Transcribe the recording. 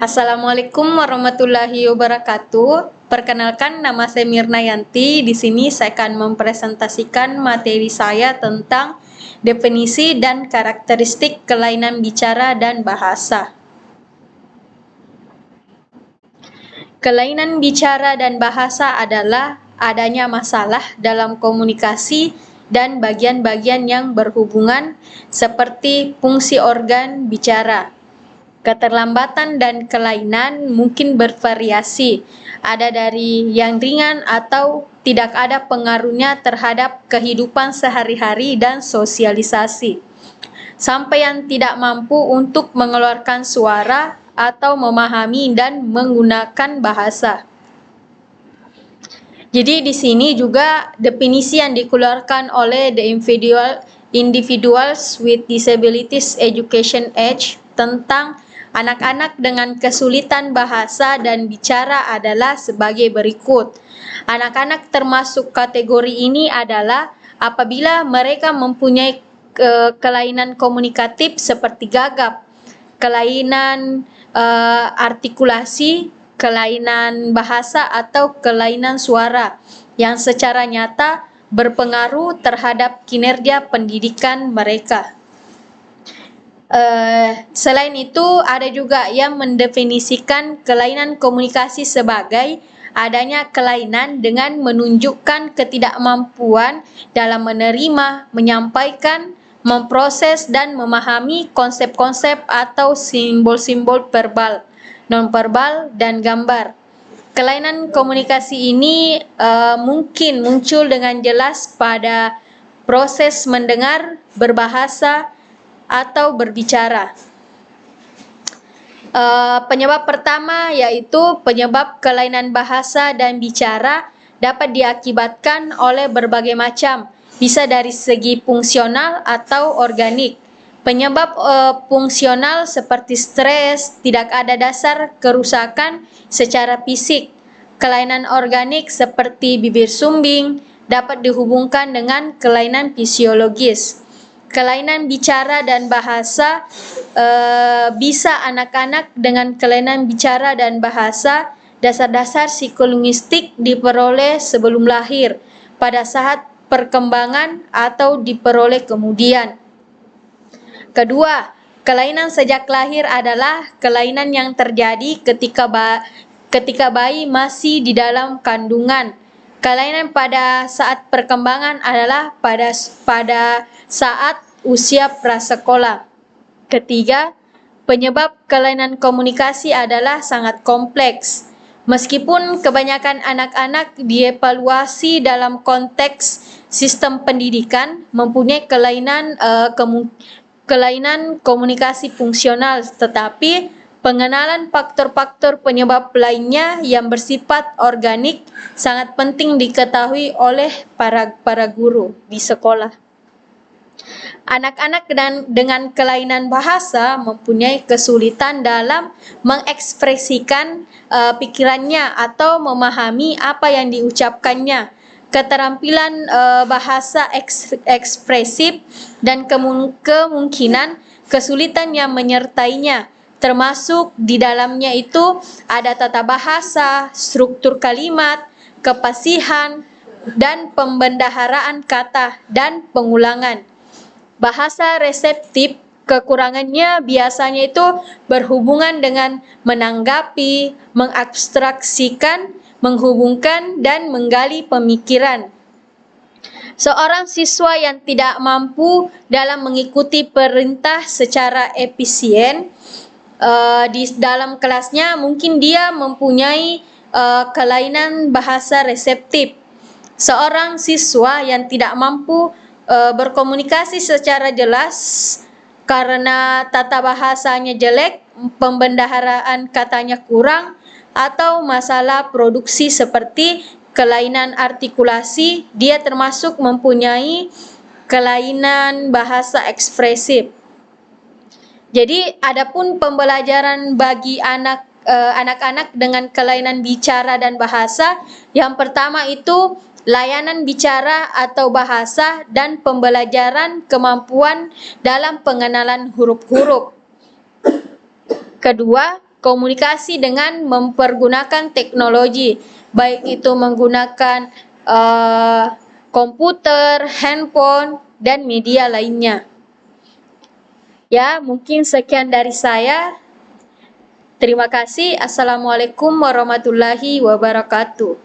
Assalamualaikum warahmatullahi wabarakatuh. Perkenalkan, nama saya Mirna Yanti. Di sini saya akan mempresentasikan materi saya tentang definisi dan karakteristik kelainan bicara dan bahasa. Kelainan bicara dan bahasa adalah adanya masalah dalam komunikasi dan bagian-bagian yang berhubungan seperti fungsi organ bicara. Keterlambatan dan kelainan mungkin bervariasi, ada dari yang ringan atau tidak ada pengaruhnya terhadap kehidupan sehari-hari dan sosialisasi, sampai yang tidak mampu untuk mengeluarkan suara atau memahami dan menggunakan bahasa. Jadi di sini juga definisi yang dikeluarkan oleh The Individuals with Disabilities Education Age tentang anak-anak dengan kesulitan bahasa dan bicara adalah sebagai berikut. Anak-anak termasuk kategori ini adalah apabila mereka mempunyai kelainan komunikatif seperti gagap, kelainan artikulasi, kelainan bahasa atau kelainan suara yang secara nyata berpengaruh terhadap kinerja pendidikan mereka. Selain itu, ada juga yang mendefinisikan kelainan komunikasi sebagai adanya kelainan dengan menunjukkan ketidakmampuan dalam menerima, menyampaikan, memproses, dan memahami konsep-konsep atau simbol-simbol verbal, nonverbal, dan gambar. Kelainan komunikasi ini mungkin muncul dengan jelas pada proses mendengar, berbahasa, atau berbicara. Penyebab pertama yaitu penyebab kelainan bahasa dan bicara dapat diakibatkan oleh berbagai macam, bisa dari segi fungsional atau organik. Penyebab fungsional seperti stres, tidak ada dasar kerusakan secara fisik. Kelainan organik seperti bibir sumbing dapat dihubungkan dengan kelainan fisiologis. Kelainan bicara dan bahasa bisa anak-anak dengan kelainan bicara dan bahasa dasar-dasar psikolinguistik diperoleh sebelum lahir, pada saat perkembangan atau diperoleh kemudian. Kedua, kelainan sejak lahir adalah kelainan yang terjadi ketika bayi masih di dalam kandungan. Kelainan pada saat perkembangan adalah pada saat usia prasekolah. Ketiga, penyebab kelainan komunikasi adalah sangat kompleks. Meskipun kebanyakan anak-anak dievaluasi dalam konteks sistem pendidikan mempunyai kelainan komunikasi fungsional, tetapi pengenalan faktor-faktor penyebab lainnya yang bersifat organik sangat penting diketahui oleh para guru di sekolah. Anak-anak dengan kelainan bahasa mempunyai kesulitan dalam mengekspresikan pikirannya atau memahami apa yang diucapkannya. Keterampilan bahasa ekspresif dan kemungkinan kesulitan yang menyertainya, termasuk di dalamnya itu ada tata bahasa, struktur kalimat, kefasihan, dan pembendaharaan kata dan pengulangan. Bahasa reseptif kekurangannya biasanya itu berhubungan dengan menanggapi, mengabstraksikan, menghubungkan, dan menggali pemikiran. Seorang siswa yang tidak mampu dalam mengikuti perintah secara efisien di dalam kelasnya, mungkin dia mempunyai kelainan bahasa reseptif. Seorang siswa yang tidak mampu berkomunikasi secara jelas karena tata bahasanya jelek, pembendaharaan katanya kurang, atau masalah produksi seperti kelainan artikulasi, dia termasuk mempunyai kelainan bahasa ekspresif. Jadi, adapun pembelajaran bagi anak-anak dengan kelainan bicara dan bahasa, yang pertama itu layanan bicara atau bahasa dan pembelajaran kemampuan dalam pengenalan huruf-huruf. Kedua, berkomunikasi dengan mempergunakan teknologi, baik itu menggunakan komputer, handphone, dan media lainnya. Ya, mungkin sekian dari saya. Terima kasih. Assalamualaikum warahmatullahi wabarakatuh.